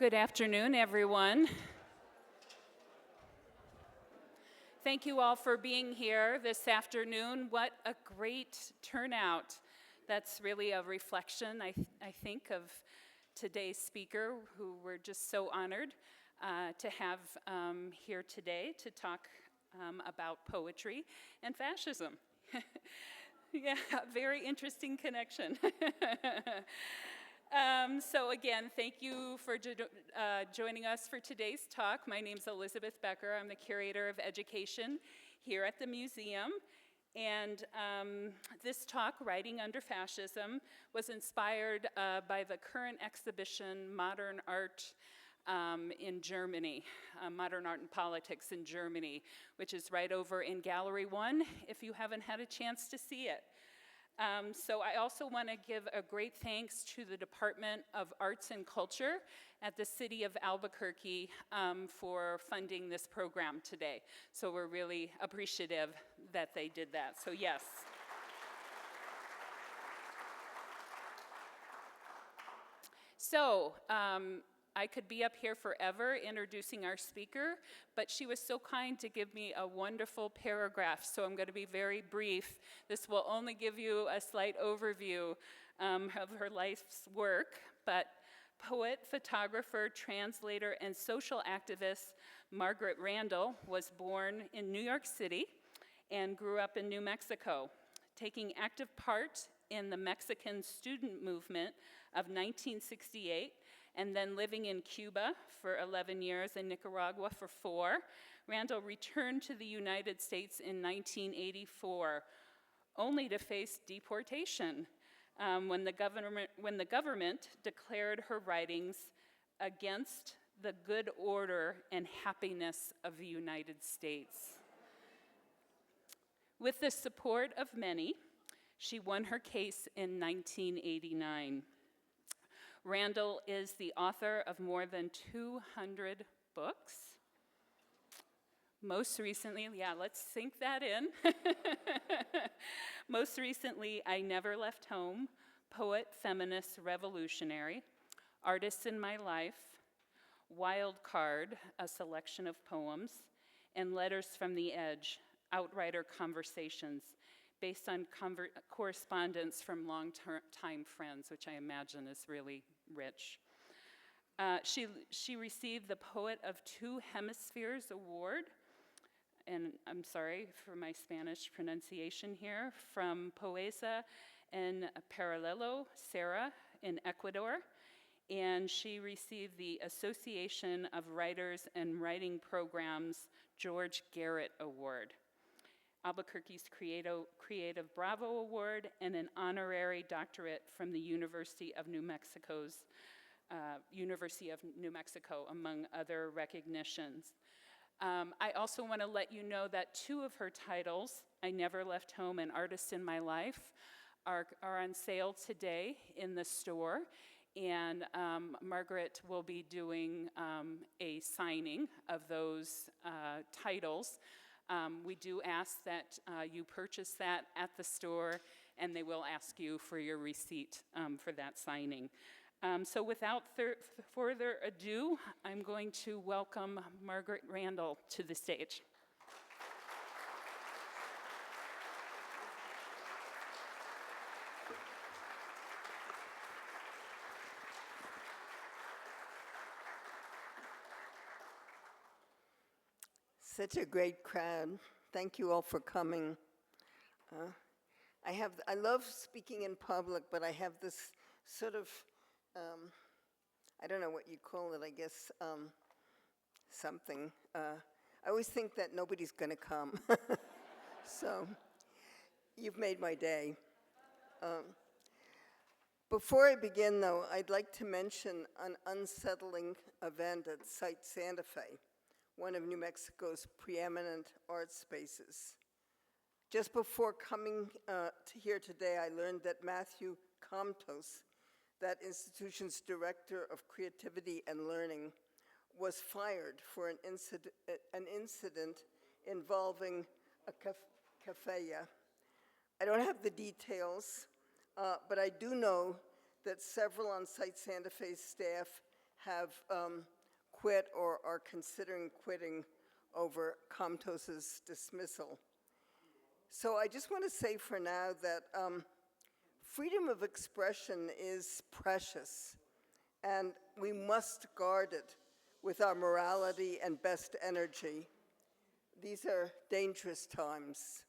Good afternoon, everyone. Thank you all for being here this afternoon. What a great turnout. That's really a reflection, I think, of today's speaker, who we're just so honored to have here today to talk about poetry and fascism. Yeah, very interesting connection. So again, thank you for joining us for today's talk. My name's Elizabeth Becker. I'm the Curator of Education here at the museum. And this talk, Writing Under Fascism, was inspired by the current exhibition, Modern Art in Germany, Modern Art and Politics in Germany, which is right over in Gallery 1, if you haven't had a chance to see it. So I also want to give a great thanks to the Department of Arts and Culture at the City of Albuquerque for funding this program today. So we're really appreciative that they did that. So yes. So I could be up here forever introducing our speaker, but she was so kind to give me a wonderful paragraph, so I'm going to be very brief. This will only give you a slight overview of her life's work, but poet, photographer, translator, and social activist Margaret Randall was born in New York City and grew up in New Mexico, taking active part in the Mexican student movement of 1968, and then living in Cuba for 11 years and Nicaragua for 4. Randall returned to the United States in 1984, only to face deportation when the government declared her writings against the good order and happiness of the United States. With the support of many, she won her case in 1989. Randall is the author of more than 200 books. Most recently, yeah, let's sink that in. Most recently, I Never Left Home, Poet, Feminist, Revolutionary, Artists in My Life, Wild Card, a selection of poems, and Letters from the Edge, Outrider Conversations, based on correspondence from long-time friends, which I imagine is really rich. She received the Poet of Two Hemispheres Award, and I'm sorry for my Spanish pronunciation here, from Poesa en Paralelo, Sarah, in Ecuador, and she received the Association of Writers and Writing Programs George Garrett Award, Albuquerque's Creative Bravo Award, and an honorary doctorate from the University of New Mexico, among other recognitions. I also want to let you know that 2 of her titles, I Never Left Home and Artist in My Life, are on sale today in the store, and Margaret will be doing a signing of those titles. We do ask that you purchase that at the store, and they will ask you for your receipt for that signing. So without further ado, I'm going to welcome Margaret Randall to the stage. Such a great crowd. Thank you all for coming. I love speaking in public, but I have this sort of, I don't know what you call it, I guess, something. I always think that nobody's going to come. So you've made my day. Before I begin, though, I'd like to mention an unsettling event at Site Santa Fe, one of New Mexico's preeminent art spaces. Just before coming to here today, I learned that Matthew Comtos, that institution's director of creativity and learning, was fired for an incident involving a cafeteria. I don't have the details, but I do know that several on Site Santa Fe's staff have quit or are considering quitting over Comtos's dismissal. So I just want to say for now that freedom of expression is precious, and we must guard it with our morality and best energy. These are dangerous times.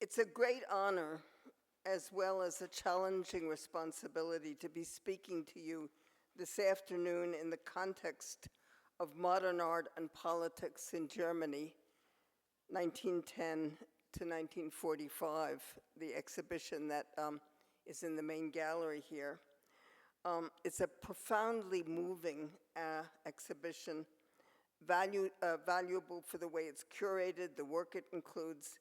It's a great honor, as well as a challenging responsibility, to be speaking to you this afternoon in the context of modern art and politics in Germany, 1910 to 1945, the exhibition that is in the main gallery here. It's a profoundly moving exhibition, valuable for the way it's curated, the work it includes,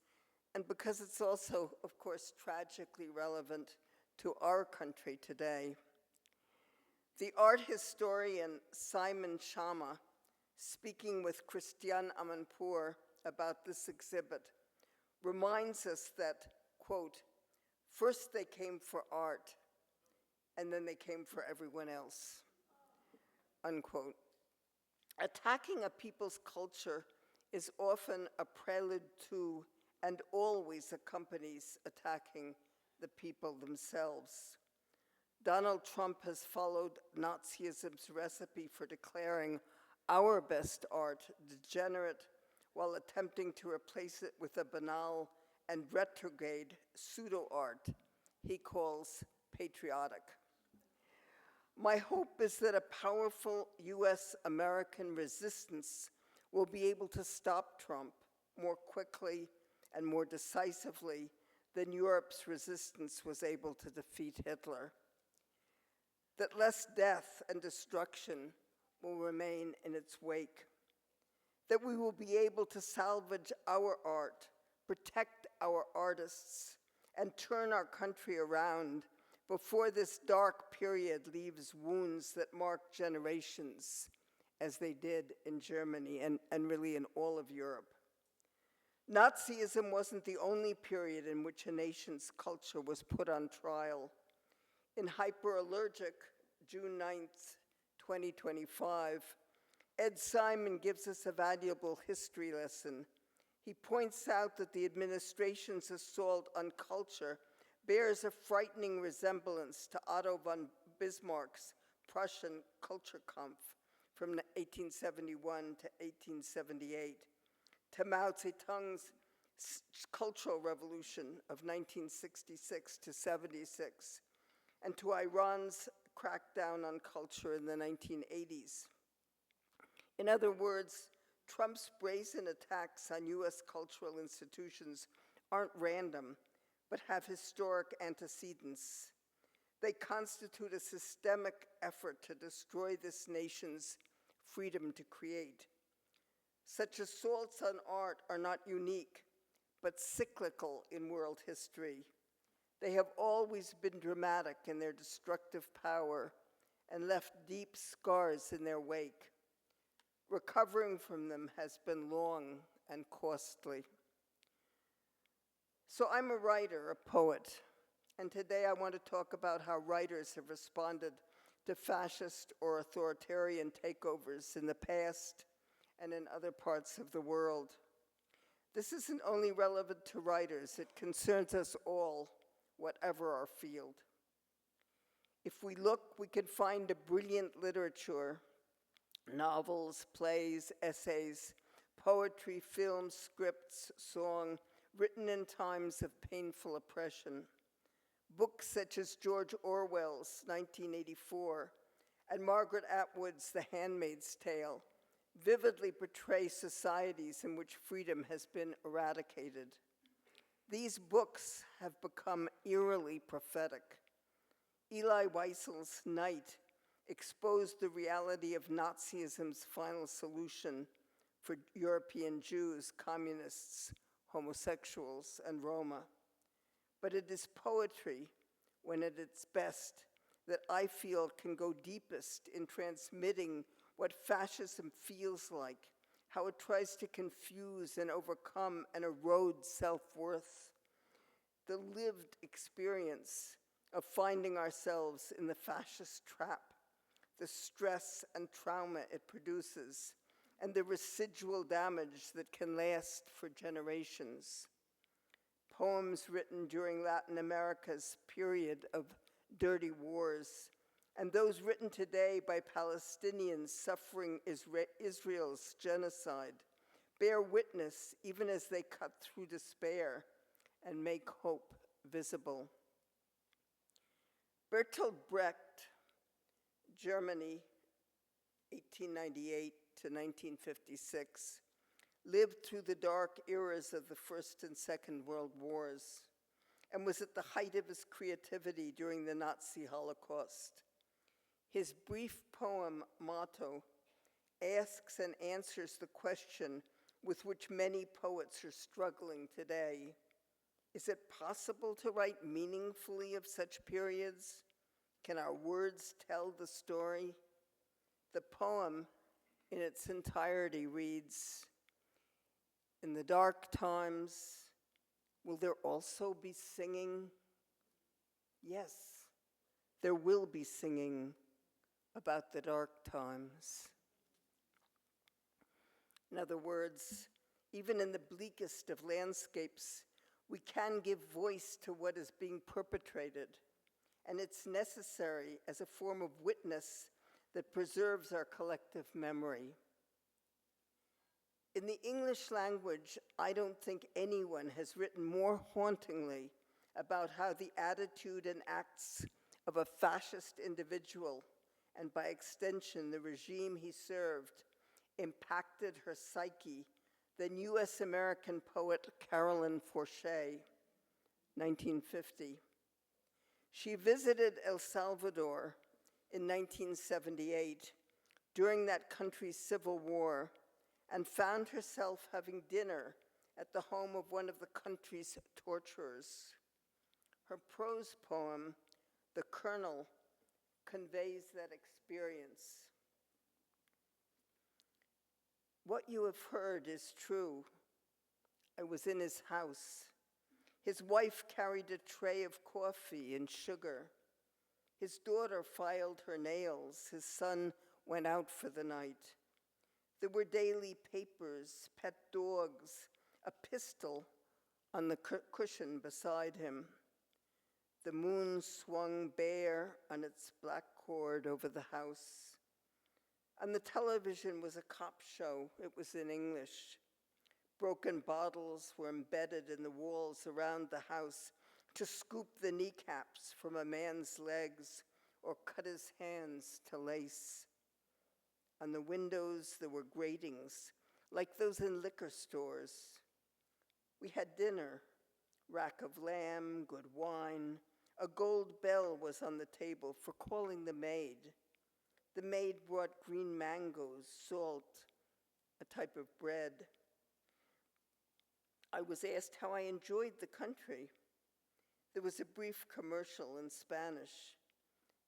and because it's also, of course, tragically relevant to our country today. The art historian Simon Schama, speaking with Christian Amanpour about this exhibit, reminds us that, quote, first they came for art, and then they came for everyone else, unquote. Attacking a people's culture is often a prelude to and always accompanies attacking the people themselves. Donald Trump has followed Nazism's recipe for declaring our best art degenerate while attempting to replace it with a banal and retrograde pseudo-art he calls patriotic. My hope is that a powerful US-American resistance will be able to stop Trump more quickly and more decisively than Europe's resistance was able to defeat Hitler. That less death and destruction will remain in its wake. That we will be able to salvage our art, protect our artists, and turn our country around before this dark period leaves wounds that mark generations, as they did in Germany and really in all of Europe. Nazism wasn't the only period in which a nation's culture was put on trial. In Hyperallergic, June 9th, 2025, Ed Simon gives us a valuable history lesson. He points out that the administration's assault on culture bears a frightening resemblance to Otto von Bismarck's Prussian Kulturkampf from 1871 to 1878, to Mao Zedong's Cultural Revolution of 1966 to 76, and to Iran's crackdown on culture in the 1980s. In other words, Trump's brazen attacks on US cultural institutions aren't random, but have historic antecedents. They constitute a systemic effort to destroy this nation's freedom to create. Such assaults on art are not unique, but cyclical in world history. They have always been dramatic in their destructive power and left deep scars in their wake. Recovering from them has been long and costly. So I'm a writer, a poet, and today I want to talk about how writers have responded to fascist or authoritarian takeovers in the past and in other parts of the world. This isn't only relevant to writers, it concerns us all, whatever our field. If we look, we can find a brilliant literature, novels, plays, essays, poetry, films, scripts, song, written in times of painful oppression. Books such as George Orwell's 1984 and Margaret Atwood's The Handmaid's Tale vividly portray societies in which freedom has been eradicated. These books have become eerily prophetic. Elie Wiesel's Night exposed the reality of Nazism's final solution for European Jews, communists, homosexuals, and Roma. But it is poetry, when at its best, that I feel can go deepest in transmitting what fascism feels like how it tries to confuse and overcome and erode self-worth, the lived experience of finding ourselves in the fascist trap, the stress and trauma it produces, and the residual damage that can last for generations. Poems written during Latin America's period of dirty wars, and those written today by Palestinians suffering Israel's genocide, bear witness even as they cut through despair and make hope visible. Bertolt Brecht, Germany, 1898 to 1956, lived through the dark eras of the First and Second World Wars and was at the height of his creativity during the Nazi Holocaust. His brief poem, Motto, asks and answers the question with which many poets are struggling today. Is it possible to write meaningfully of such periods? Can our words tell the story? The poem in its entirety reads, "In the dark times, will there also be singing? Yes, there will be singing about the dark times." In other words, even in the bleakest of landscapes, we can give voice to what is being perpetrated, and it's necessary as a form of witness that preserves our collective memory. In the English language, I don't think anyone has written more hauntingly about how the attitude and acts of a fascist individual, and by extension the regime he served, impacted her psyche than US-American poet Carolyn Forche, 1950. She visited El Salvador in 1978 during that country's civil war and found herself having dinner at the home of one of the country's torturers. Her prose poem, The Colonel, conveys that experience. What you have heard is true. I was in his house. His wife carried a tray of coffee and sugar. His daughter filed her nails. His son went out for the night. There were daily papers, pet dogs, a pistol on the cushion beside him. The moon swung bare on its black cord over the house. On the television was a cop show. It was in English. Broken bottles were embedded in the walls around the house to scoop the kneecaps from a man's legs or cut his hands to lace. On the windows there were gratings, like those in liquor stores. We had dinner, rack of lamb, good wine. A gold bell was on the table for calling the maid. The maid brought green mangoes, salt, a type of bread. I was asked how I enjoyed the country. There was a brief commercial in Spanish.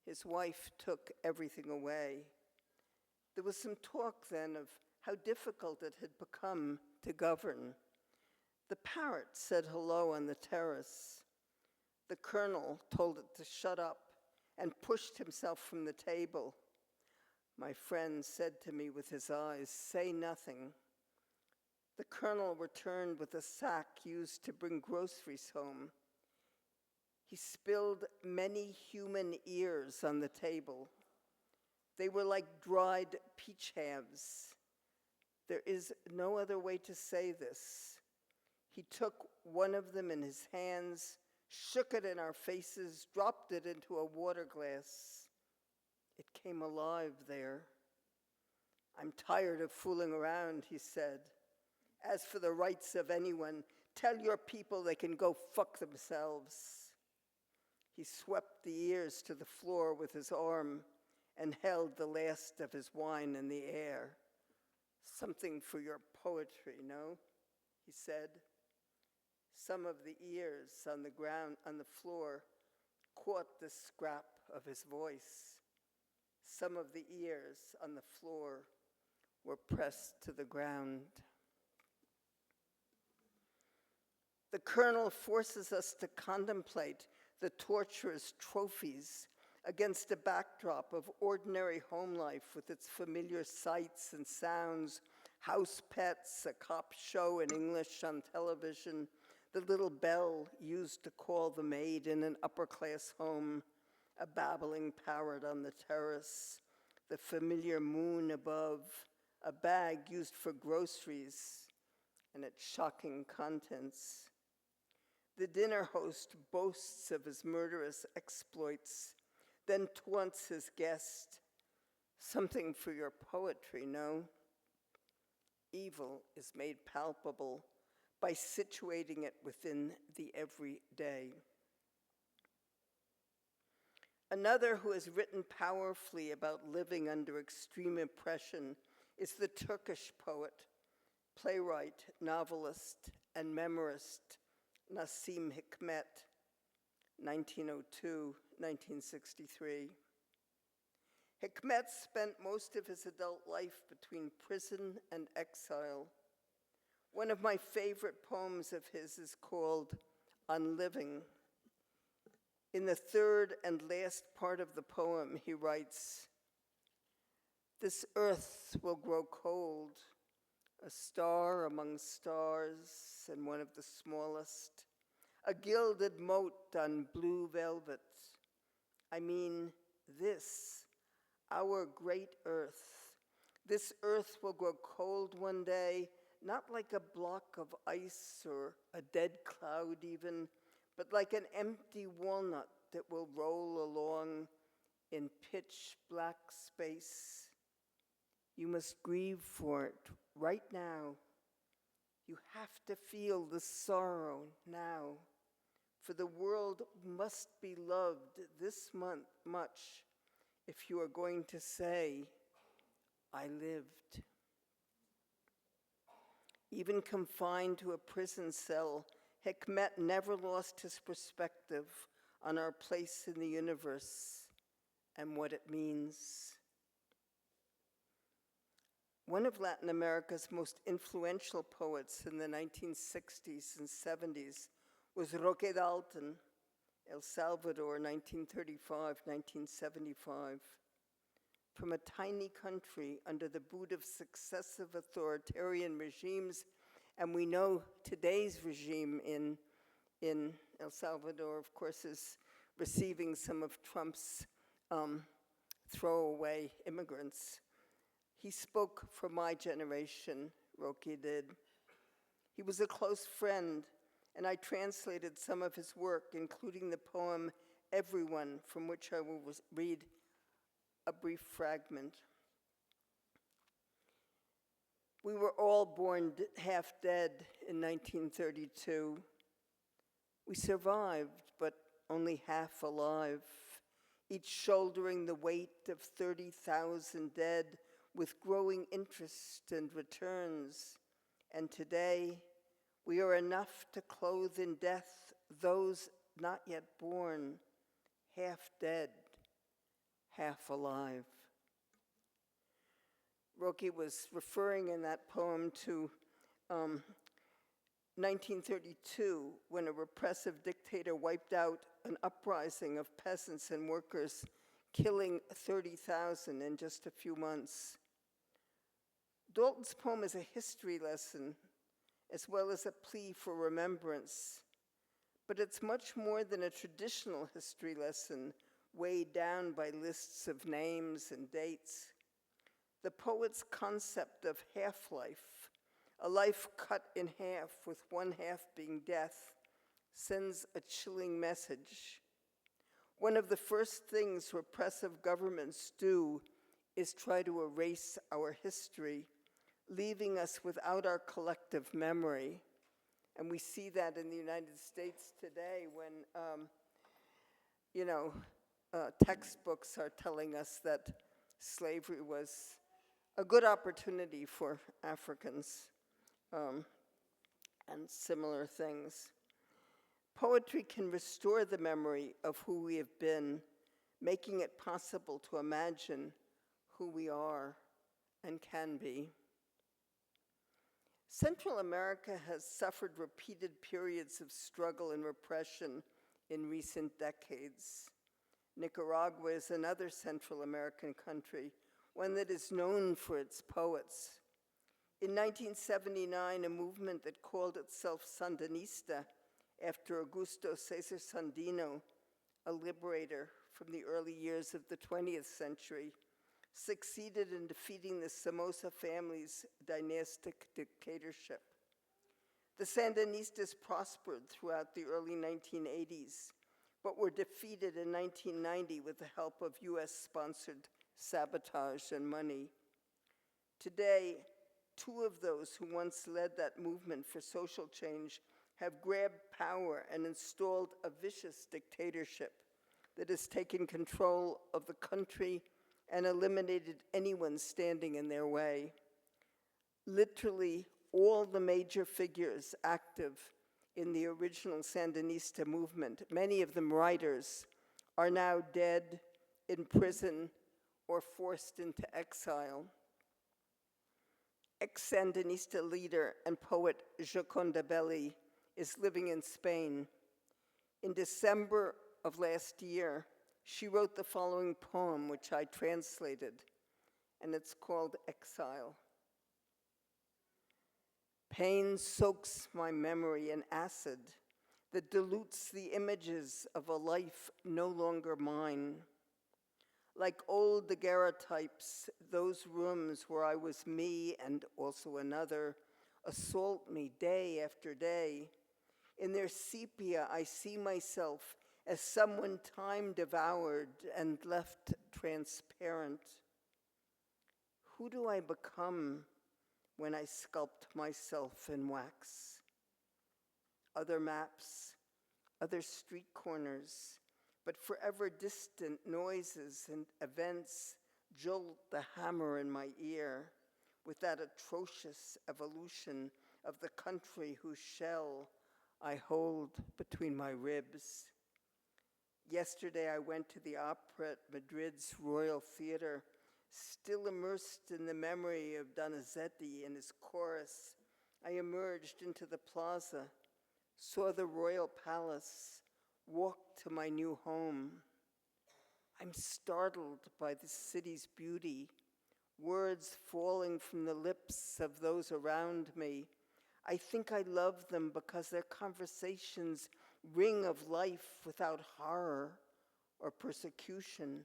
His wife took everything away. There was some talk then of how difficult it had become to govern. The parrot said hello on the terrace. The colonel told it to shut up and pushed himself from the table. My friend said to me with his eyes, "Say nothing." The colonel returned with a sack used to bring groceries home. He spilled many human ears on the table. They were like dried peach halves. There is no other way to say this. He took one of them in his hands, shook it in our faces, dropped it into a water glass. It came alive there. "I'm tired of fooling around," he said. "As for the rights of anyone, tell your people they can go fuck themselves." He swept the ears to the floor with his arm and held the last of his wine in the air. "Something for your poetry, no?" he said. Some of the ears on the ground, on the floor, caught the scrap of his voice. Some of the ears on the floor were pressed to the ground. The Colonel forces us to contemplate the torturous trophies against a backdrop of ordinary home life with its familiar sights and sounds, house pets, a cop show in English on television, the little bell used to call the maid in an upper-class home, a babbling parrot on the terrace, the familiar moon above, a bag used for groceries and its shocking contents. The dinner host boasts of his murderous exploits, then taunts his guest. Something for your poetry, no? Evil is made palpable by situating it within the everyday. Another who has written powerfully about living under extreme oppression is the Turkish poet, playwright, novelist, and memorist Nasim Hikmet, 1902-1963. Hikmet spent most of his adult life between prison and exile. One of my favorite poems of his is called On Living. In the third and last part of the poem, he writes, "This earth will grow cold, a star among stars and one of the smallest, a gilded mote on blue velvet. I mean this, our great earth. This earth will grow cold one day, not like a block of ice or a dead cloud even, but like an empty walnut that will roll along in pitch black space. You must grieve for it right now. You have to feel the sorrow now, for the world must be loved this much if you are going to say, I lived." Even confined to a prison cell, Hikmet never lost his perspective on our place in the universe and what it means. One of Latin America's most influential poets in the 1960s and 70s was Roque Dalton, El Salvador, 1935-1975. From a tiny country under the boot of successive authoritarian regimes, and we know today's regime in El Salvador, of course, is receiving some of Trump's throwaway immigrants. He spoke for my generation, Roque did. He was a close friend, and I translated some of his work, including the poem Everyone, from which I will read a brief fragment. We were all born half dead in 1932. We survived, but only half alive, each shouldering the weight of 30,000 dead with growing interest and returns. And today, we are enough to clothe in death those not yet born, half dead, half alive. Roque was referring in that poem to 1932, when a repressive dictator wiped out an uprising of peasants and workers, killing 30,000 in just a few months. Dalton's poem is a history lesson, as well as a plea for remembrance, but it's much more than a traditional history lesson weighed down by lists of names and dates. The poet's concept of half-life, a life cut in half with one half being death, sends a chilling message. One of the first things repressive governments do is try to erase our history, leaving us without our collective memory. And we see that in the United States today when, textbooks are telling us that slavery was a good opportunity for Africans and similar things. Poetry can restore the memory of who we have been, making it possible to imagine who we are and can be. Central America has suffered repeated periods of struggle and repression in recent decades. Nicaragua is another Central American country, one that is known for its poets. In 1979, a movement that called itself Sandinista, after Augusto Cesar Sandino, a liberator from the early years of the 20th century, succeeded in defeating the Somoza family's dynastic dictatorship. The Sandinistas prospered throughout the early 1980s, but were defeated in 1990 with the help of US-sponsored sabotage and money. Today, two of those who once led that movement for social change have grabbed power and installed a vicious dictatorship that has taken control of the country and eliminated anyone standing in their way. Literally, all the major figures active in the original Sandinista movement, many of them writers, are now dead, in prison, or forced into exile. Ex-Sandinista leader and poet Gioconda Belli is living in Spain. In December of last year, she wrote the following poem, which I translated, and it's called Exile. Pain soaks my memory in acid that dilutes the images of a life no longer mine. Like old daguerreotypes, those rooms where I was me and also another assault me day after day. In their sepia, I see myself as someone time devoured and left transparent. Who do I become when I sculpt myself in wax? Other maps, other street corners, but forever distant noises and events jolt the hammer in my ear with that atrocious evolution of the country whose shell I hold between my ribs. Yesterday I went to the opera at Madrid's Royal Theatre, still immersed in the memory of Donizetti and his chorus. I emerged into the plaza, saw the royal palace, walked to my new home. I'm startled by the city's beauty, words falling from the lips of those around me. I think I love them because their conversations ring of life without horror or persecution.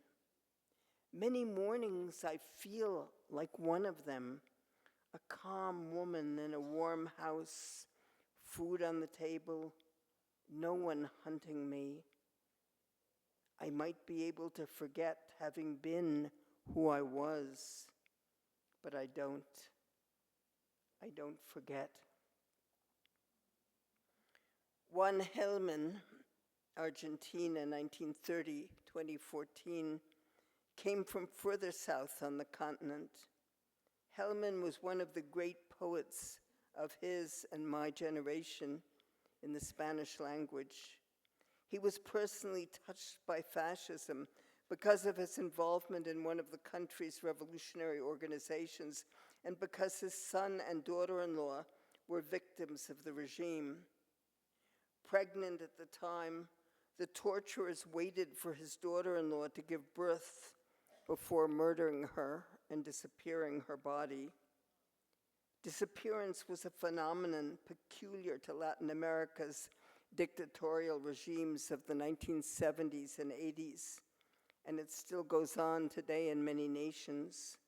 Many mornings I feel like one of them, a calm woman in a warm house, food on the table, no one hunting me. I might be able to forget having been who I was, but I don't. I don't forget. Juan Gelman, Argentina, 1930-2014, came from further south on the continent. Gelman was one of the great poets of his and my generation in the Spanish language. He was personally touched by fascism because of his involvement in one of the country's revolutionary organizations and because his son and daughter-in-law were victims of the regime. Pregnant at the time, the torturers waited for his daughter-in-law to give birth before murdering her and disappearing her body. Disappearance was a phenomenon peculiar to Latin America's dictatorial regimes of the 1970s and 80s, and it still goes on today in many nations.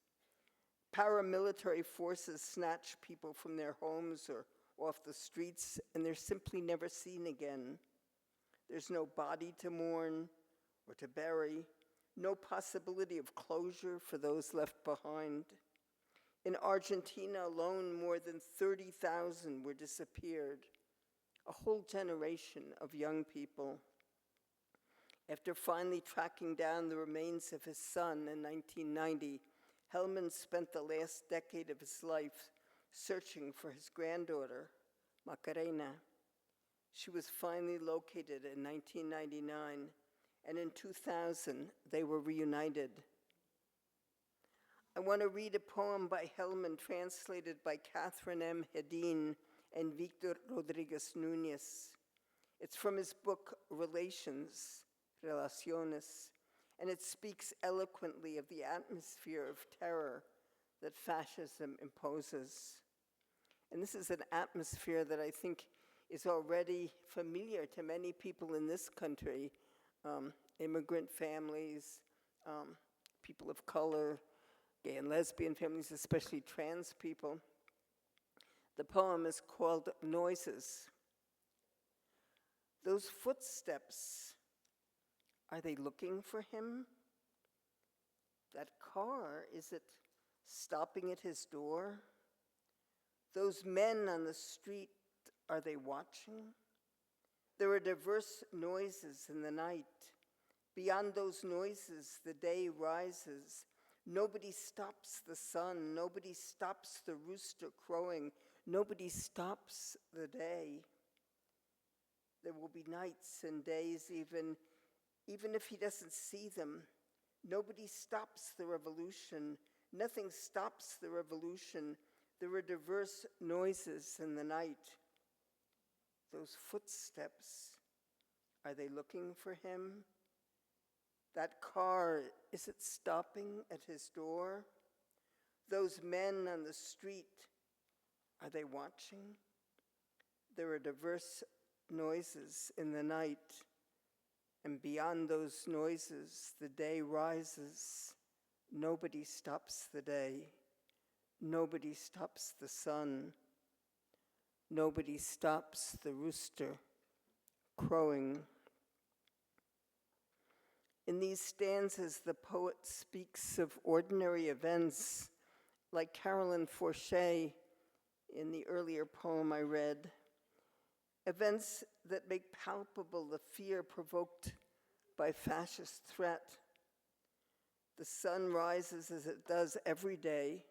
Paramilitary forces snatch people from their homes or off the streets, and they're simply never seen again. There's no body to mourn or to bury, no possibility of closure for those left behind. In Argentina alone, more than 30,000 were disappeared, a whole generation of young people. After finally tracking down the remains of his son in 1990, Gelman spent the last decade of his life searching for his granddaughter, Macarena. She was finally located in 1999, and in 2000, they were reunited. I want to read a poem by Hellman translated by Catherine M. Hedin and Victor Rodriguez Núñez. It's from his book, Relaciones, and it speaks eloquently of the atmosphere of terror that fascism imposes. And this is an atmosphere that I think is already familiar to many people in this country, immigrant families, people of color, gay and lesbian families, especially trans people. The poem is called Noises. Those footsteps, are they looking for him? That car, is it stopping at his door? Those men on the street, are they watching? There are diverse noises in the night. Beyond those noises, the day rises. Nobody stops the sun. Nobody stops the rooster crowing. Nobody stops the day. There will be nights and days even if he doesn't see them. Nobody stops the revolution. Nothing stops the revolution. There are diverse noises in the night. Those footsteps, are they looking for him? That car, is it stopping at his door? Those men on the street, are they watching? There are diverse noises in the night, and beyond those noises, the day rises. Nobody stops the day. Nobody stops the sun. Nobody stops the rooster crowing. In these stanzas, the poet speaks of ordinary events, like Carolyn Forche in the earlier poem I read, events that make palpable the fear provoked by fascist threat. The sun rises as it does every day.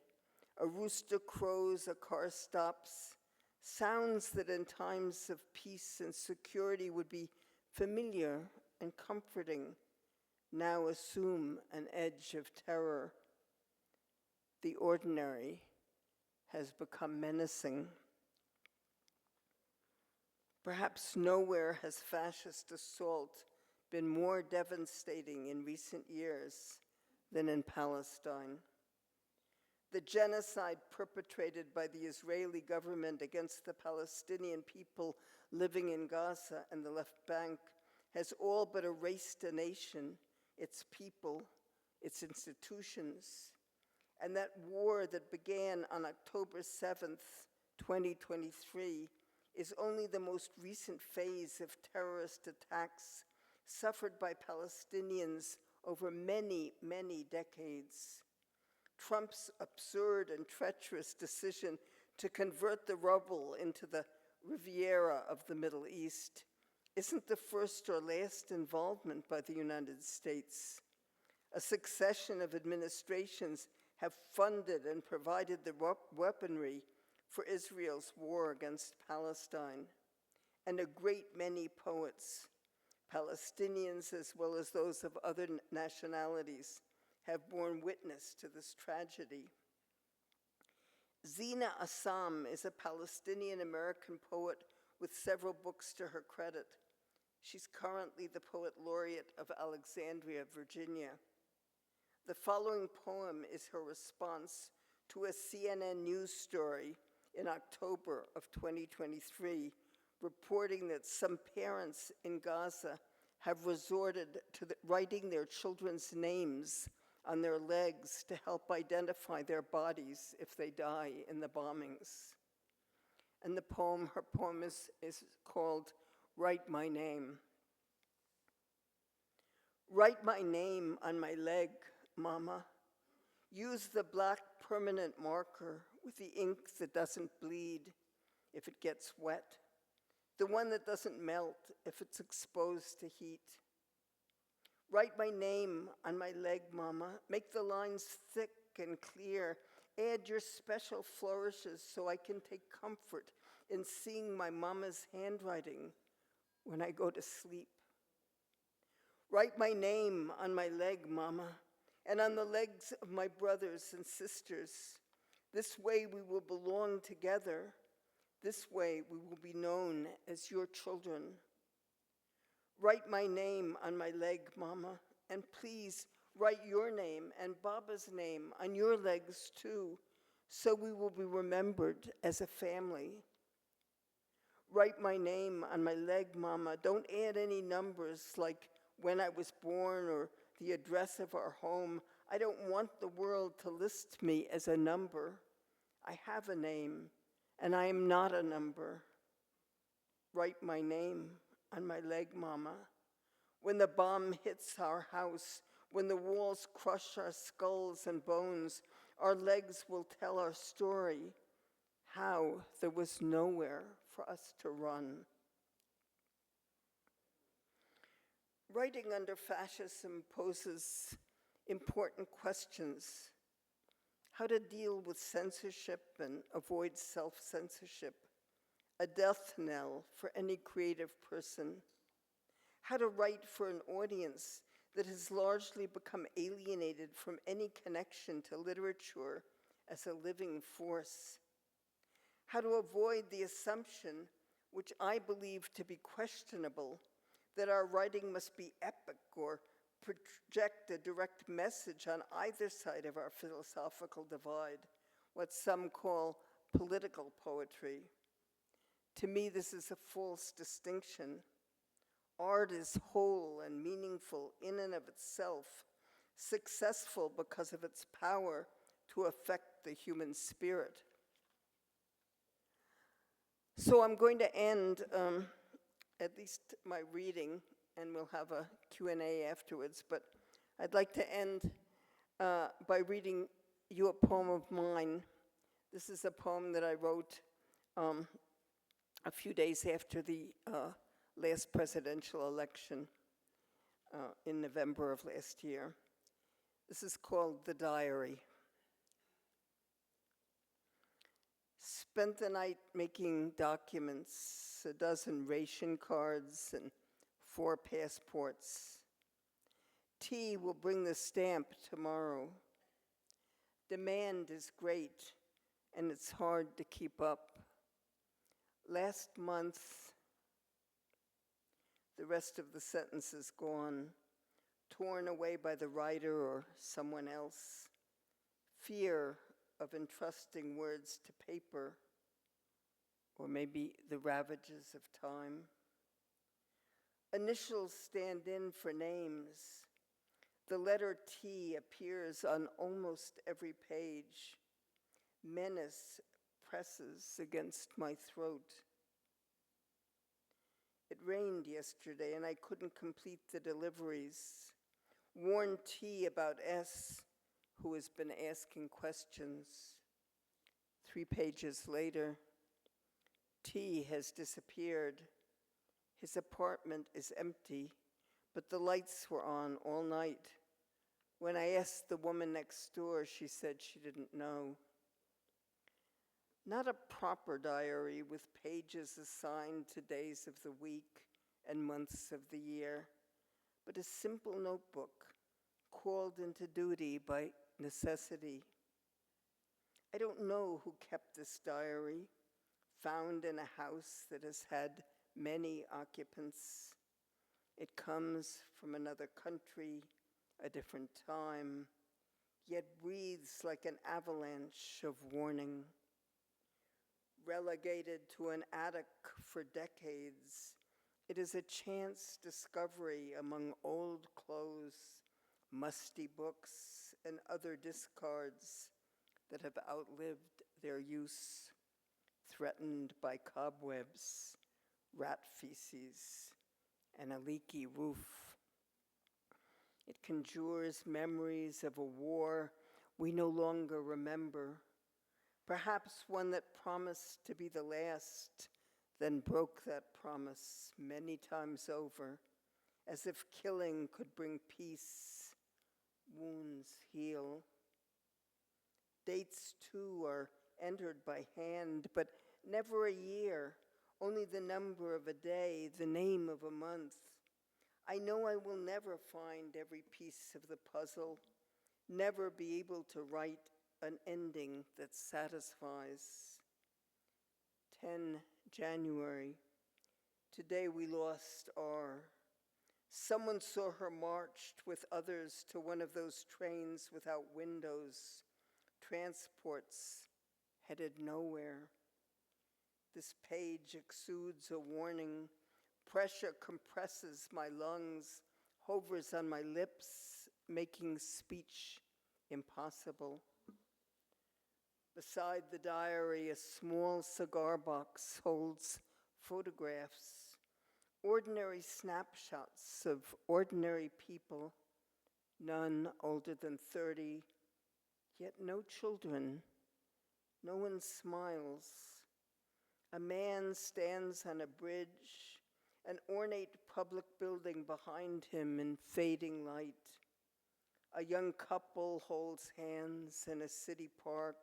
A rooster crows, a car stops. Sounds that in times of peace and security would be familiar and comforting now assume an edge of terror. The ordinary has become menacing. Perhaps nowhere has fascist assault been more devastating in recent years than in Palestine. The genocide perpetrated by the Israeli government against the Palestinian people living in Gaza and the left bank has all but erased a nation, its people, its institutions. And that war that began on October 7th, 2023, is only the most recent phase of terrorist attacks suffered by Palestinians over many, many decades. Trump's absurd and treacherous decision to convert the rubble into the Riviera of the Middle East isn't the first or last involvement by the United States. A succession of administrations have funded and provided the weaponry for Israel's war against Palestine. And a great many poets, Palestinians as well as those of other nationalities, have borne witness to this tragedy. Zina Assam is a Palestinian-American poet with several books to her credit. She's currently the poet laureate of Alexandria, Virginia. The following poem is her response to a CNN news story in October of 2023, reporting that some parents in Gaza have resorted to writing their children's names on their legs to help identify their bodies if they die in the bombings. And her poem is called Write My Name. Write my name on my leg, Mama. Use the black permanent marker with the ink that doesn't bleed if it gets wet, the one that doesn't melt if it's exposed to heat. Write my name on my leg, Mama. Make the lines thick and clear. Add your special flourishes so I can take comfort in seeing my mama's handwriting when I go to sleep. Write my name on my leg, Mama. and on the legs of my brothers and sisters. This way we will belong together. This way we will be known as your children. Write my name on my leg, Mama, and please write your name and Baba's name on your legs too, so we will be remembered as a family. Write my name on my leg, Mama. Don't add any numbers like when I was born or the address of our home. I don't want the world to list me as a number. I have a name, and I am not a number. Write my name on my leg, Mama. When the bomb hits our house, when the walls crush our skulls and bones, our legs will tell our story, how there was nowhere for us to run. Writing under fascism poses important questions. How to deal with censorship and avoid self-censorship, a death knell for any creative person. How to write for an audience that has largely become alienated from any connection to literature as a living force. How to avoid the assumption, which I believe to be questionable, that our writing must be epic or project a direct message on either side of our philosophical divide, what some call political poetry. To me, this is a false distinction. Art is whole and meaningful in and of itself, successful because of its power to affect the human spirit. So I'm going to end at least my reading, and we'll have a Q&A afterwards, but I'd like to end by reading you a poem of mine. This is a poem that I wrote a few days after the last presidential election in November of last year. This is called The Diary. Spent the night making documents, a dozen ration cards and 4 passports. T will bring the stamp tomorrow. Demand is great, and it's hard to keep up. Last month, the rest of the sentence is gone, torn away by the writer or someone else. Fear of entrusting words to paper, or maybe the ravages of time. Initials stand in for names. The letter T appears on almost every page. Menace presses against my throat. It rained yesterday and I couldn't complete the deliveries. Warn T about S, who has been asking questions. 3 pages later, T has disappeared. His apartment is empty, but the lights were on all night. When I asked the woman next door, she said she didn't know. Not a proper diary with pages assigned to days of the week and months of the year, but a simple notebook called into duty by necessity. I don't know who kept this diary, found in a house that has had many occupants. It comes from another country, a different time, yet breathes like an avalanche of warning. Relegated to an attic for decades, it is a chance discovery among old clothes, musty books, and other discards that have outlived their use, threatened by cobwebs, rat feces, and a leaky roof. It conjures memories of a war we no longer remember, perhaps one that promised to be the last, then broke that promise many times over, as if killing could bring peace. Wounds heal. Dates, too, are entered by hand, but never a year, only the number of a day, the name of a month. I know I will never find every piece of the puzzle. never be able to write an ending that satisfies. 10 January, today we lost R. Someone saw her marched with others to one of those trains without windows, transports headed nowhere. This page exudes a warning. Pressure compresses my lungs, hovers on my lips, making speech impossible. Beside the diary, a small cigar box holds photographs, ordinary snapshots of ordinary people, none older than 30, yet no children. No one smiles. A man stands on a bridge, an ornate public building behind him in fading light. A young couple holds hands in a city park.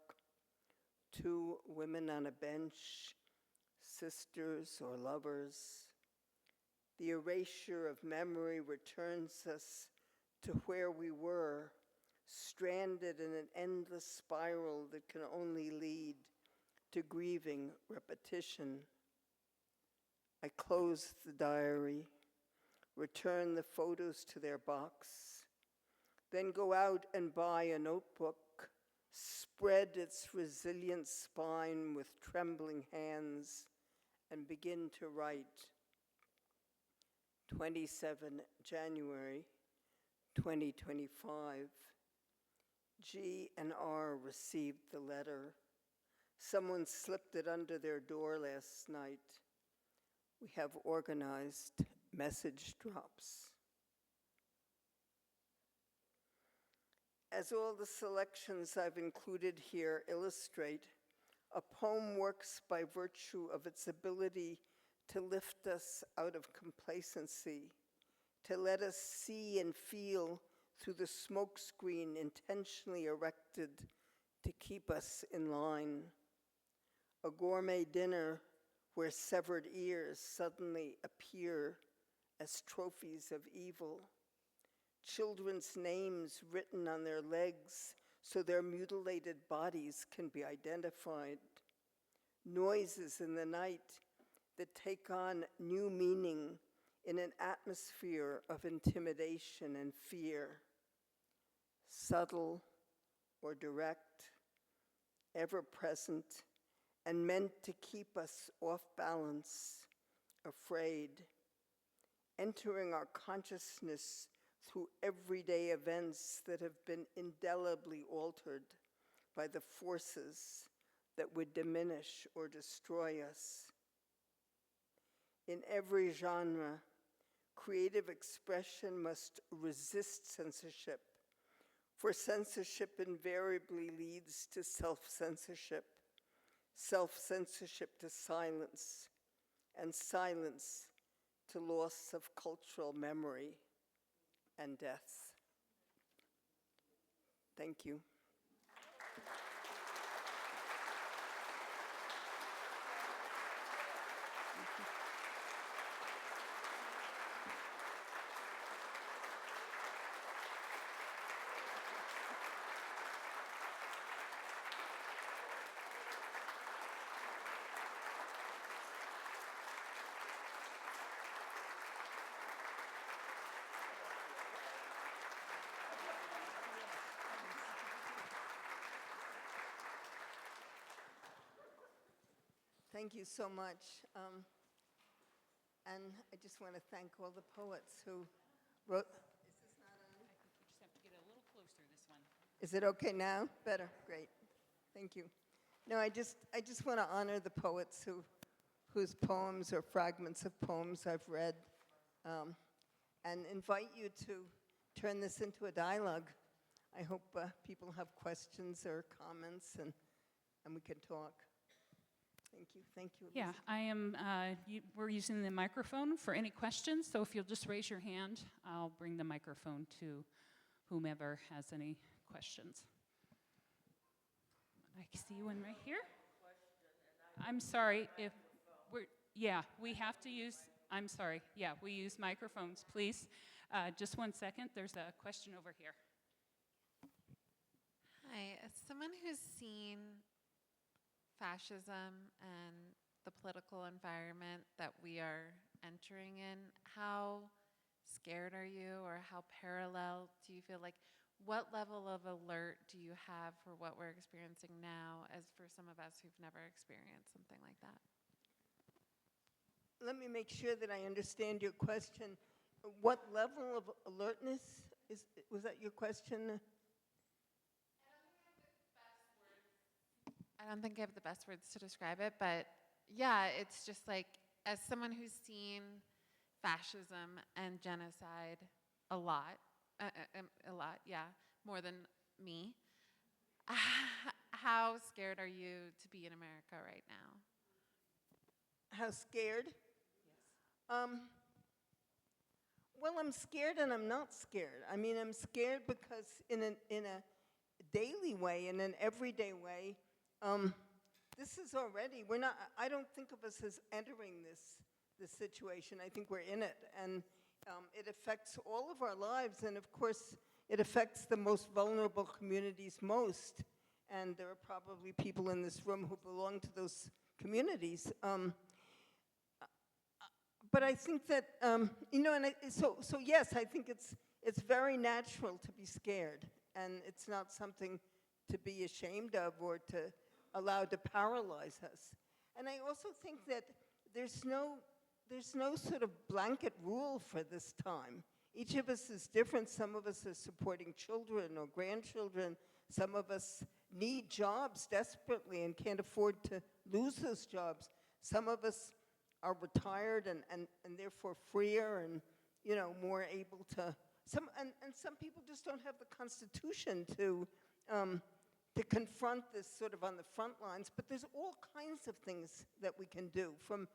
2 women on a bench, sisters or lovers. The erasure of memory returns us to where we were, stranded in an endless spiral that can only lead to grieving repetition. I close the diary, return the photos to their box, then go out and buy a notebook, spread its resilient spine with trembling hands, and begin to write. 27 January 2025. G and R received the letter. Someone slipped it under their door last night. We have organized message drops. As all the selections I've included here illustrate, a poem works by virtue of its ability to lift us out of complacency, to let us see and feel through the smokescreen intentionally erected to keep us in line. A gourmet dinner where severed ears suddenly appear as trophies of evil. Children's names written on their legs so their mutilated bodies can be identified. Noises in the night that take on new meaning in an atmosphere of intimidation and fear. Subtle or direct, ever present, and meant to keep us off balance, afraid, entering our consciousness through everyday events that have been indelibly altered by the forces that would diminish or destroy us. In every genre, creative expression must resist censorship, for censorship invariably leads to self-censorship, self-censorship to silence, and silence to loss of cultural memory and death. Thank you. Thank you so much. And I just want to thank all the poets who wrote. Is this not on? I think you just have to get a little closer, this one. Is it okay now? Better, great. Thank you. No, I just want to honor the poets whose poems or fragments of poems I've read, and invite you to turn this into a dialogue. I hope people have questions or comments, and we can talk. Thank you. Thank you. Yeah, we're using the microphone for any questions, so if you'll just raise your hand, I'll bring the microphone to whomever has any questions. I see one right here. I'm sorry, we have to use, I'm sorry, we use microphones, please. Just one second, there's a question over here. Hi, as someone who's seen fascism and the political environment that we are entering in, how scared are you, or how parallel do you feel? Like, what level of alert do you have for what we're experiencing now as for some of us who've never experienced something like that? Let me make sure that I understand your question. What level of alertness was that your question? I don't think I have the best words to describe it, but yeah, it's just like, as someone who's seen fascism and genocide a lot, yeah, more than me, how scared are you to be in America right now? How scared? Well, I'm scared and I'm not scared. I mean, I'm scared because in a daily way, in an everyday way, this is already, we're not, I don't think of us as entering this situation. I think we're in it, and it affects all of our lives, and of course, it affects the most vulnerable communities most, and there are probably people in this room who belong to those communities. But I think that, so yes, I think it's very natural to be scared, and it's not something to be ashamed of or to allow to paralyze us. And I also think that there's no sort of blanket rule for this time. Each of us is different. Some of us are supporting children or grandchildren. Some of us need jobs desperately and can't afford to lose those jobs. Some of us are retired and therefore freer and, more able to, and some people just don't have the constitution to confront this sort of on the front lines. But there's all kinds of things that we can do, from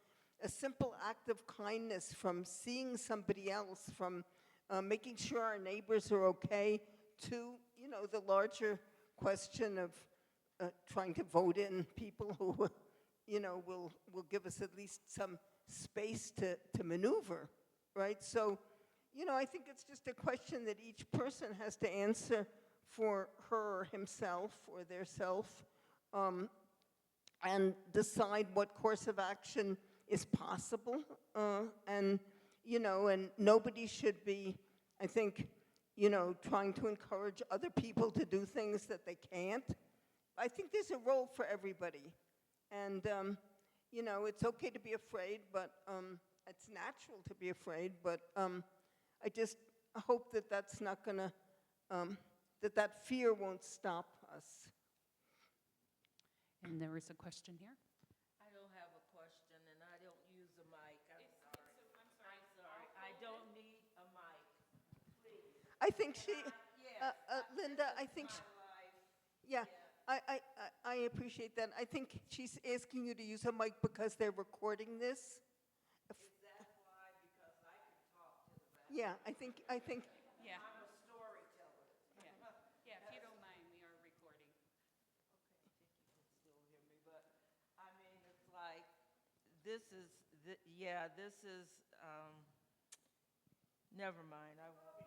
a simple act of kindness, from seeing somebody else, from making sure our neighbors are okay, to, the larger question of trying to vote in people who, will give us at least some space to maneuver, right? So, I think it's just a question that each person has to answer for her or himself or their self, and decide what course of action is possible. And nobody should be, I think, trying to encourage other people to do things that they can't. I think there's a role for everybody. And, it's okay to be afraid, but it's natural to be afraid. But I just hope that that's not going to, that fear won't stop us. And there was a question here. I don't have a question, and I don't use a mic. I'm sorry. I don't need a mic. Please. I think she, Yes. Linda, I think, yeah, I appreciate that. I think she's asking you to use her mic because they're recording this. Is that why? Because I can talk to the back. Yeah, I think, Yeah. I'm a storyteller. Yeah, if you don't mind, we are recording. Okay, I think you can still hear me, but I mean, it's like, this is, never mind. I won't.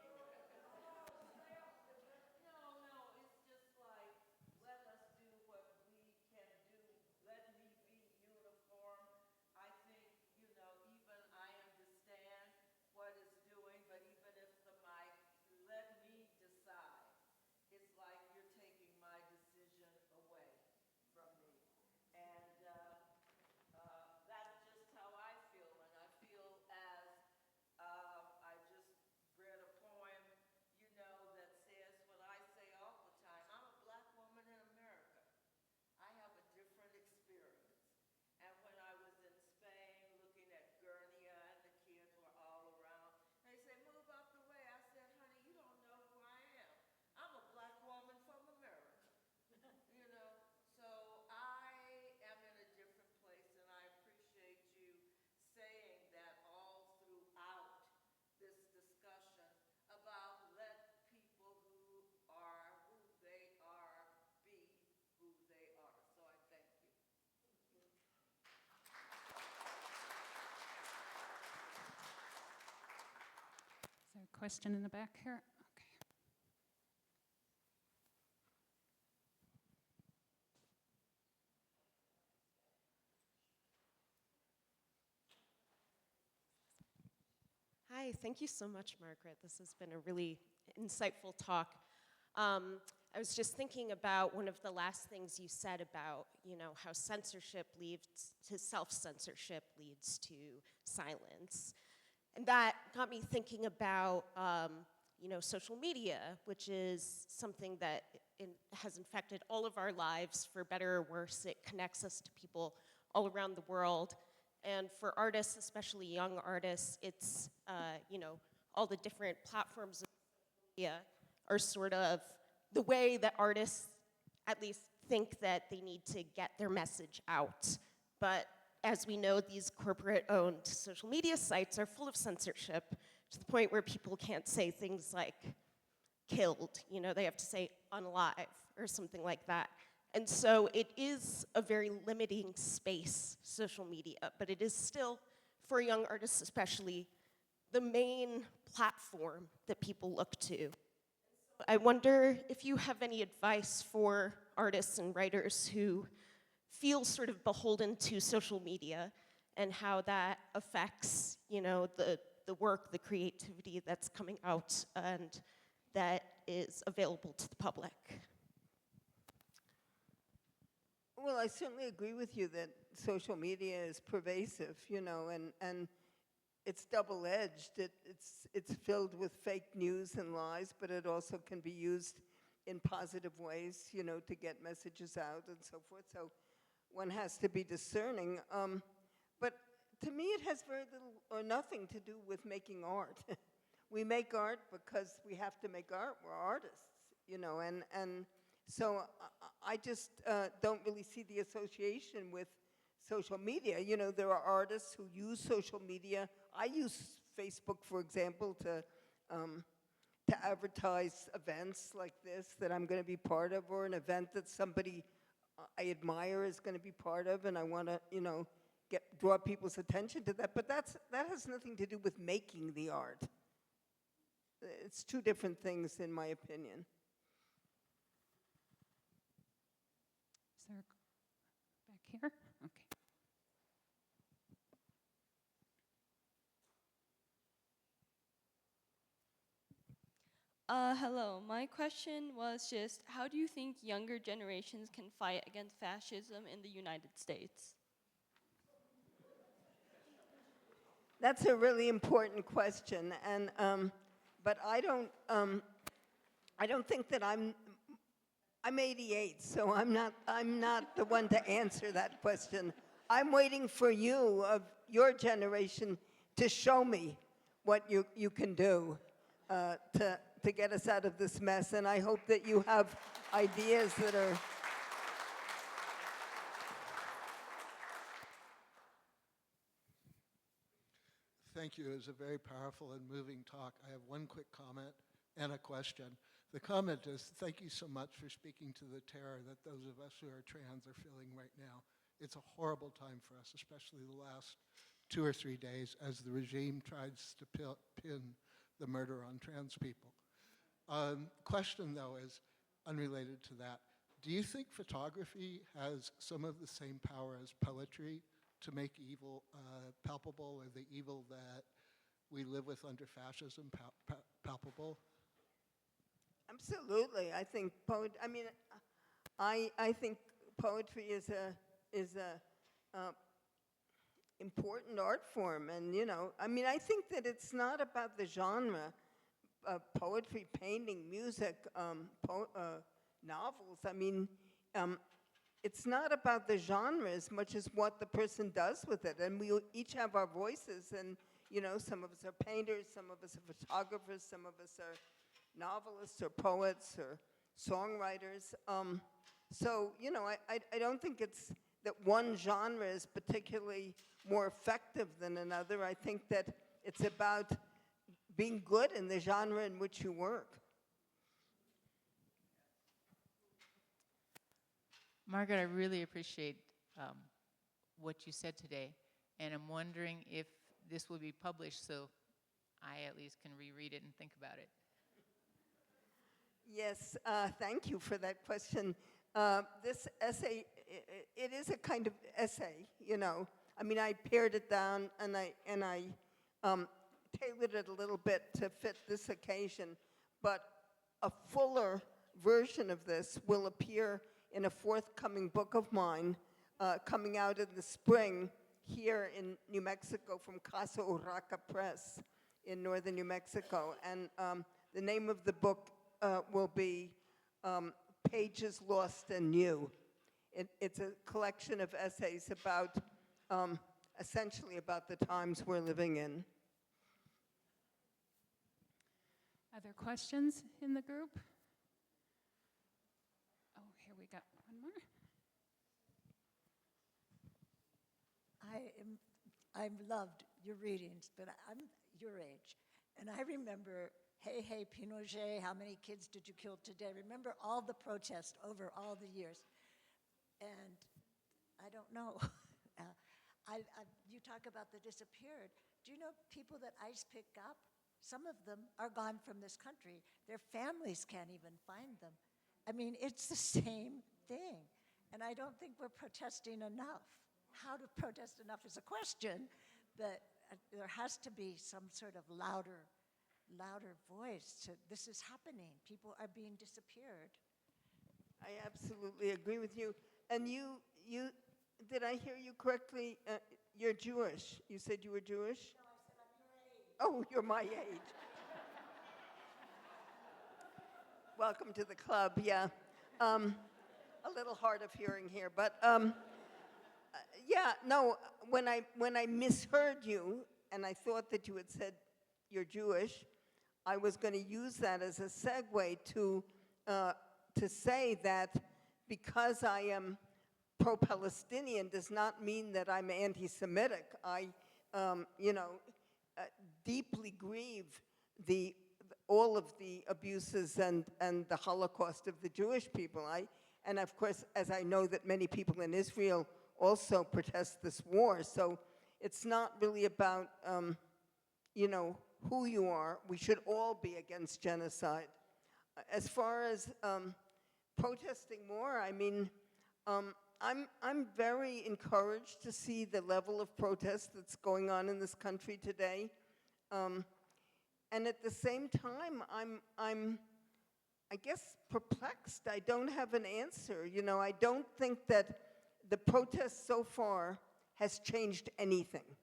No, it's just like, let us do what we can do. Let me be uniform. I think, even I understand what it's doing, but even if the mic, let me decide. It's like you're taking my decision away from me. And that's just how I feel. And I feel as I just read a poem, that says what I say all the time. I'm a black woman in America. I have a different experience. And when I was in Spain looking at Gurnia and the kids were all around, they say, move out the way. I said, honey, you don't know who I am. I'm a black woman from America. So I am in a different place, and I appreciate you saying that all throughout this discussion about let people who are who they are be who they are. So I thank you. Is there a question in the back here? Okay. Hi, thank you so much, Margaret. This has been a really insightful talk. I was just thinking about one of the last things you said about, how censorship leads to self-censorship leads to silence. And that got me thinking about, social media, which is something that has infected all of our lives, for better or worse. It connects us to people all around the world. And for artists, especially young artists, it's, all the different platforms of media are sort of the way that artists at least think that they need to get their message out. But as we know, these corporate-owned social media sites are full of censorship to the point where people can't say things like killed, they have to say unalive or something like that. And so it is a very limiting space, social media, but it is still, for young artists especially, the main platform that people look to. I wonder if you have any advice for artists and writers who feel sort of beholden to social media and how that affects, the work, the creativity that's coming out and that is available to the public. Well, I certainly agree with you that social media is pervasive, and it's double-edged. It's filled with fake news and lies, but it also can be used in positive ways, to get messages out and so forth. So one has to be discerning. But to me, it has very little or nothing to do with making art. We make art because we have to make art. We're artists, and so I just don't really see the association with social media. There are artists who use social media. I use Facebook, for example, to advertise events like this that I'm going to be part of, or an event that somebody I admire is going to be part of, and I want to, draw people's attention to that. But that has nothing to do with making the art. It's two different things, in my opinion. Is there back here? Okay. Hello. My question was just, how do you think younger generations can fight against fascism in the United States? That's a really important question, and but I don't think that I'm 88, so I'm not the one to answer that question. I'm waiting for you, of your generation, to show me what you can do to get us out of this mess, and I hope that you have ideas that are. Thank you. It was a very powerful and moving talk. I have one quick comment and a question. The comment is, thank you so much for speaking to the terror that those of us who are trans are feeling right now. It's a horrible time for us, especially the last 2 or 3 days as the regime tries to pin the murder on trans people. Question, though, is unrelated to that. Do you think photography has some of the same power as poetry to make evil palpable, or the evil that we live with under fascism palpable? Absolutely. I think I think poetry is a important art form, and I think that it's not about the genre. Poetry, painting, music, novels. It's not about the genre as much as what the person does with it. And we each have our voices, and some of us are painters, some of us are photographers, some of us are novelists or poets or songwriters. So I don't think it's that one genre is particularly more effective than another. I think that it's about being good in the genre in which you work. Margaret, I really appreciate what you said today, and I'm wondering if this will be published so I at least can reread it and think about it. Yes, thank you for that question. This essay, it is a kind of essay, I pared it down, and I tailored it a little bit to fit this occasion, but a fuller version of this will appear in a forthcoming book of mine coming out in the spring here in New Mexico from Casa Urraca Press in northern New Mexico. And the name of the book will be Pages Lost and New. It's a collection of essays about, essentially about the times we're living in. Other questions in the group? Oh, here we got one more. I've loved your readings, but I'm your age. And I remember, hey, hey, Pinochet, how many kids did you kill today? Remember all the protests over all the years. And I don't know. You talk about the disappeared. Do you know people that ICE picked up? Some of them are gone from this country. Their families can't even find them. I mean, it's the same thing. And I don't think we're protesting enough. How to protest enough is a question, but there has to be some sort of louder voice. This is happening. People are being disappeared. I absolutely agree with you. And you did I hear you correctly? You're Jewish. You said you were Jewish? No, I said I'm your age. Oh, you're my age. Welcome to the club, yeah. A little hard of hearing here, but yeah, no, when I misheard you, and I thought that you had said you're Jewish, I was going to use that as a segue to say that because I am pro-Palestinian does not mean that I'm anti-Semitic. I, deeply grieve all of the abuses and the Holocaust of the Jewish people. And of course, as I know that many people in Israel also protest this war, so it's not really about, who you are. We should all be against genocide. As far as protesting more, I mean, I'm very encouraged to see the level of protest that's going on in this country today. And at the same time, I'm I guess, perplexed. I don't have an answer. I don't think that the protest so far has changed anything.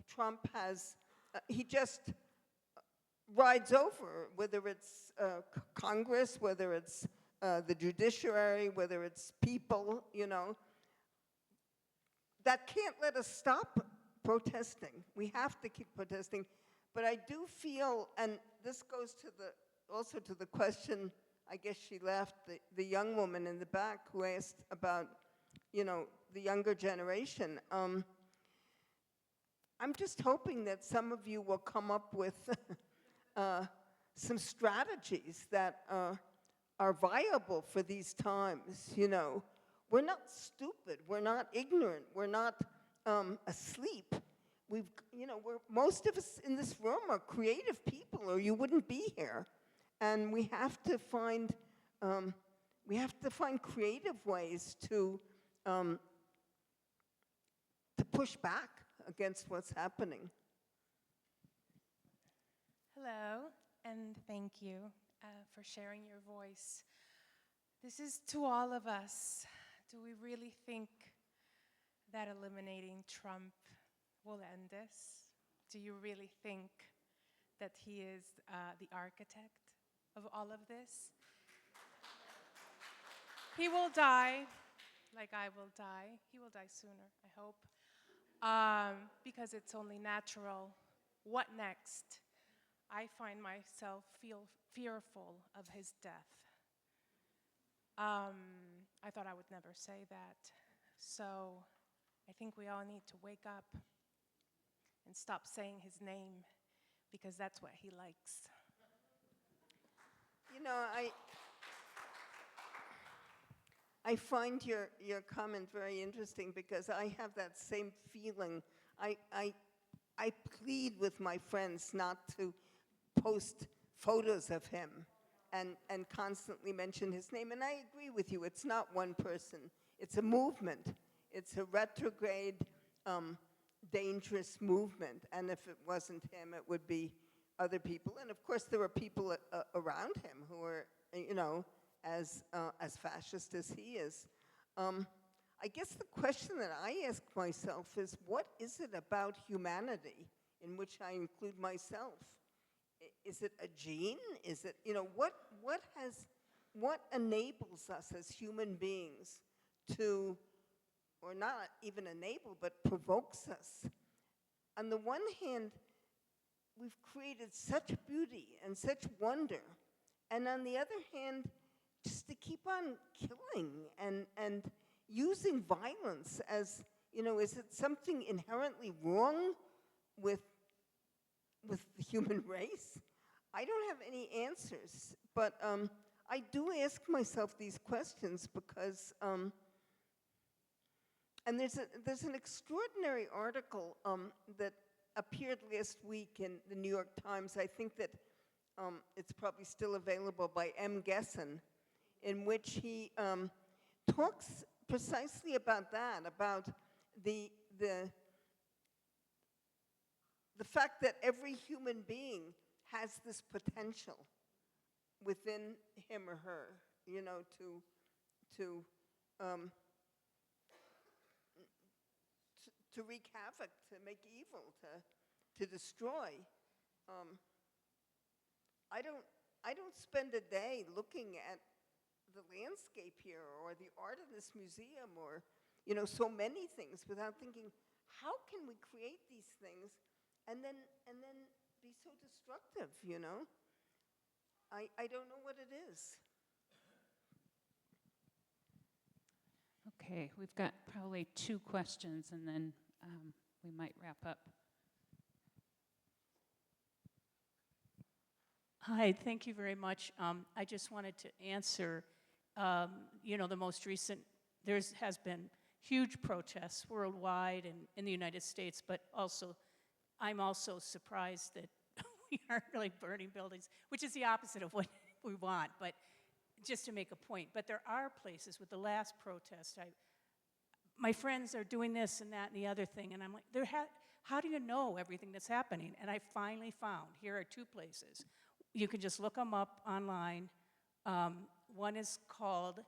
Trump has, he just rides over, whether it's Congress, whether it's the judiciary, whether it's people, that can't let us stop protesting. We have to keep protesting. But I do feel, and this goes also to the question, I guess she left, the young woman in the back who asked about, the younger generation. I'm just hoping that some of you will come up with some strategies that are viable for these times. We're not stupid. We're not ignorant. We're not asleep. Most of us in this room are creative people, or you wouldn't be here. And we have to find creative ways to push back against what's happening. Hello, and thank you for sharing your voice. This is to all of us. Do we really think that eliminating Trump will end this? Do you really think that he is the architect of all of this? He will die, like I will die. He will die sooner, I hope, because it's only natural. What next? I find myself fearful of his death. I thought I would never say that. So I think we all need to wake up and stop saying his name, because that's what he likes. I find your comment very interesting, because I have that same feeling. I plead with my friends not to post photos of him and constantly mention his name. And I agree with you, it's not one person. It's a movement. It's a retrograde dangerous movement. And if it wasn't him, it would be other people. And of course, there were people around him who were, as fascist as he is. I guess the question that I ask myself is, what is it about humanity, in which I include myself? Is it a gene? Is it, what enables us as human beings to, or not even enable, but provokes us? On the one hand, we've created such beauty and such wonder, and on the other hand, just to keep on killing and using violence as, is it something inherently wrong with the human race? I don't have any answers, but I do ask myself these questions because, and there's an extraordinary article that appeared last week in the New York Times. I think that it's probably still available, by M. Gesson, in which he talks precisely about that, about the fact that every human being has this potential within him or her, to wreak havoc, to make evil, to destroy. I don't spend a day looking at the landscape here or the art of this museum or so many things without thinking, how can we create these things and then be so destructive? I don't know what it is. Okay, we've got probably 2 questions, and then we might wrap up. Hi, thank you very much. I just wanted to answer, the most recent, has been huge protests worldwide and in the United States, but also, I'm also surprised that we aren't really burning buildings, which is the opposite of what we want, but just to make a point. But there are places, with the last protest, my friends are doing this and that and the other thing, and I'm like, how do you know everything that's happening? And I finally found, here are 2 places. You can just look them up online. One is called,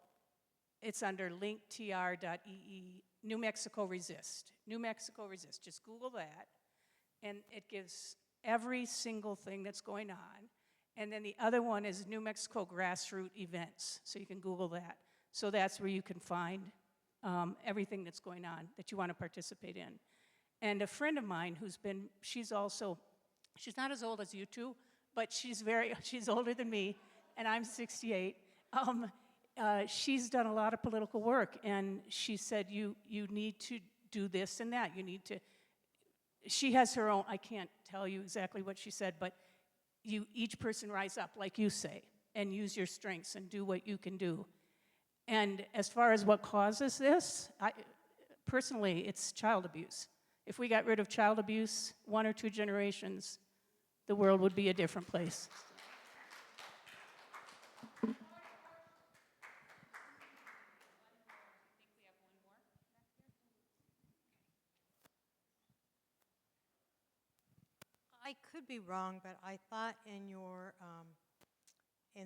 it's under linktr.ee, New Mexico Resist. New Mexico Resist, just Google that, and it gives every single thing that's going on. And then the other one is New Mexico Grassroots Events, so you can Google that. So that's where you can find everything that's going on that you want to participate in. And a friend of mine she's not as old as you two, but she's older than me, and I'm 68. She's done a lot of political work, and she said, you need to do this and that. She has her own, I can't tell you exactly what she said, but each person rise up, like you say, and use your strengths and do what you can do. And as far as what causes this, personally, it's child abuse. If we got rid of child abuse, 1 or 2 generations, the world would be a different place. I could be wrong, but I thought in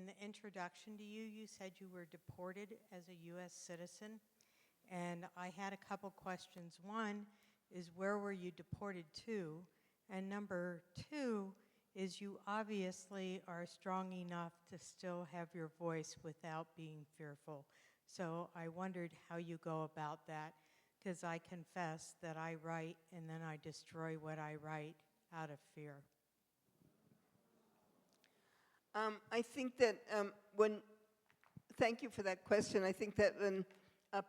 the introduction to you, you said you were deported as a U.S. citizen, and I had a couple questions. One is, where were you deported to? And number 2 is, you obviously are strong enough to still have your voice without being fearful. So I wondered how you go about that, because I confess that I write and then I destroy what I write out of fear. I think that thank you for that question. I think that when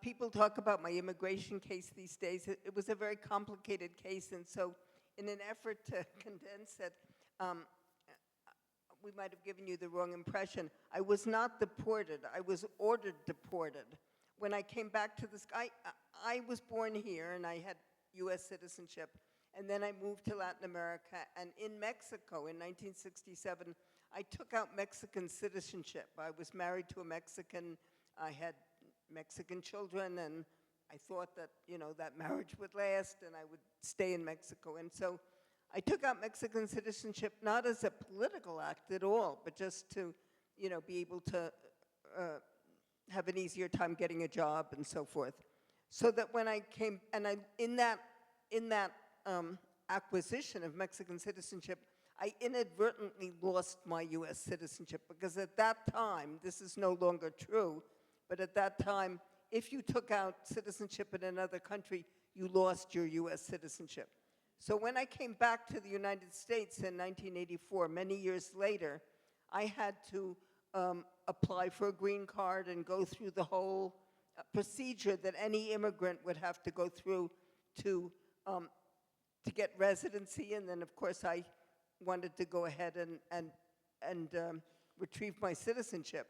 people talk about my immigration case these days, it was a very complicated case, and so in an effort to condense it, we might have given you the wrong impression. I was not deported. I was ordered deported. When I came back to this, I was born here, and I had U.S. citizenship, and then I moved to Latin America, and in Mexico in 1967, I took out Mexican citizenship. I was married to a Mexican. I had Mexican children, and I thought that, that marriage would last and I would stay in Mexico. And so I took out Mexican citizenship not as a political act at all, but just to, be able to have an easier time getting a job and so forth. So that when I came, and in that acquisition of Mexican citizenship, I inadvertently lost my US citizenship, because at that time, this is no longer true, but at that time, if you took out citizenship in another country, you lost your US citizenship. So when I came back to the United States in 1984, many years later, I had to apply for a green card and go through the whole procedure that any immigrant would have to go through to get residency. And then, of course, I wanted to go ahead and retrieve my citizenship.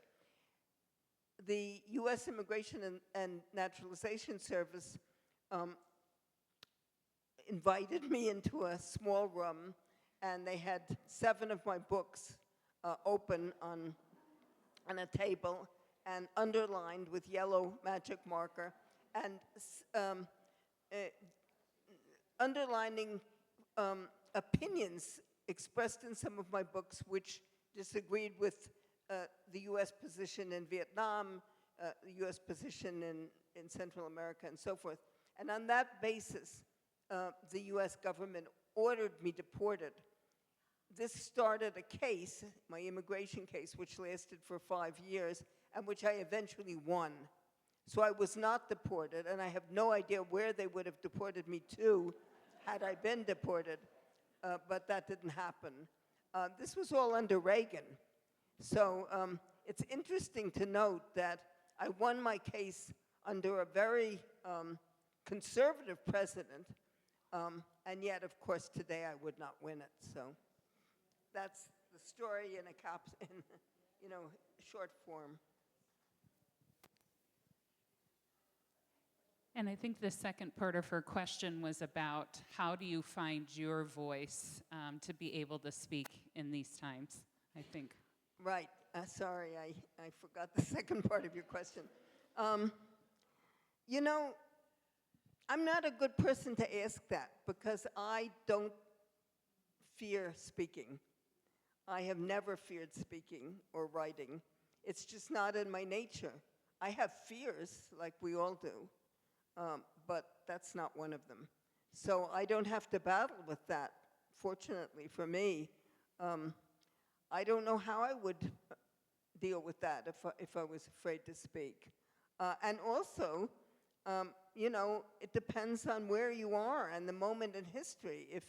The U.S. Immigration and Naturalization Service invited me into a small room, and they had 7 of my books open on a table and underlined with yellow magic marker, and underlining opinions expressed in some of my books which disagreed with the U.S. position in Vietnam, the U.S. position in Central America, and so forth. And on that basis, the U.S. government ordered me deported. This started a case, my immigration case, which lasted for 5 years, and which I eventually won. So I was not deported, and I have no idea where they would have deported me to had I been deported, but that didn't happen. This was all under Reagan. So it's interesting to note that I won my case under a very conservative president, and yet, of course, today I would not win it. So that's the story in short form. And I think the second part of her question was about how do you find your voice to be able to speak in these times, I think. Right. Sorry, I forgot the second part of your question. I'm not a good person to ask that, because I don't fear speaking. I have never feared speaking or writing. It's just not in my nature. I have fears, like we all do, but that's not one of them. So I don't have to battle with that, fortunately for me. I don't know how I would deal with that if I was afraid to speak. And also, it depends on where you are and the moment in history. If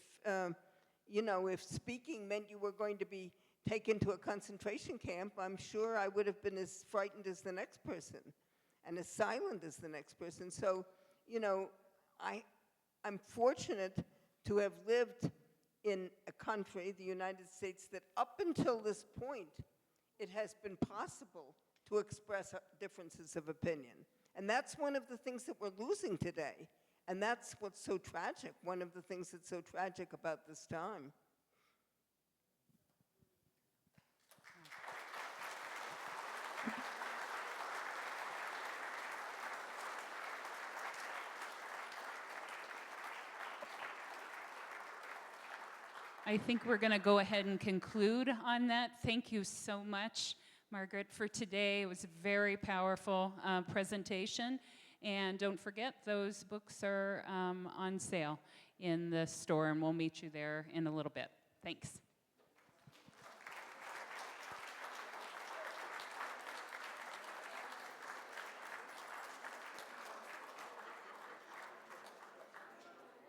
speaking meant you were going to be taken to a concentration camp, I'm sure I would have been as frightened as the next person and as silent as the next person. So, I'm fortunate to have lived in a country, the United States, that up until this point, it has been possible to express differences of opinion. And that's one of the things that we're losing today. And that's what's so tragic, one of the things that's so tragic about this time. I think we're going to go ahead and conclude on that. Thank you so much, Margaret, for today. It was a very powerful presentation. And don't forget, those books are on sale in the store, and we'll meet you there in a little bit. Thanks.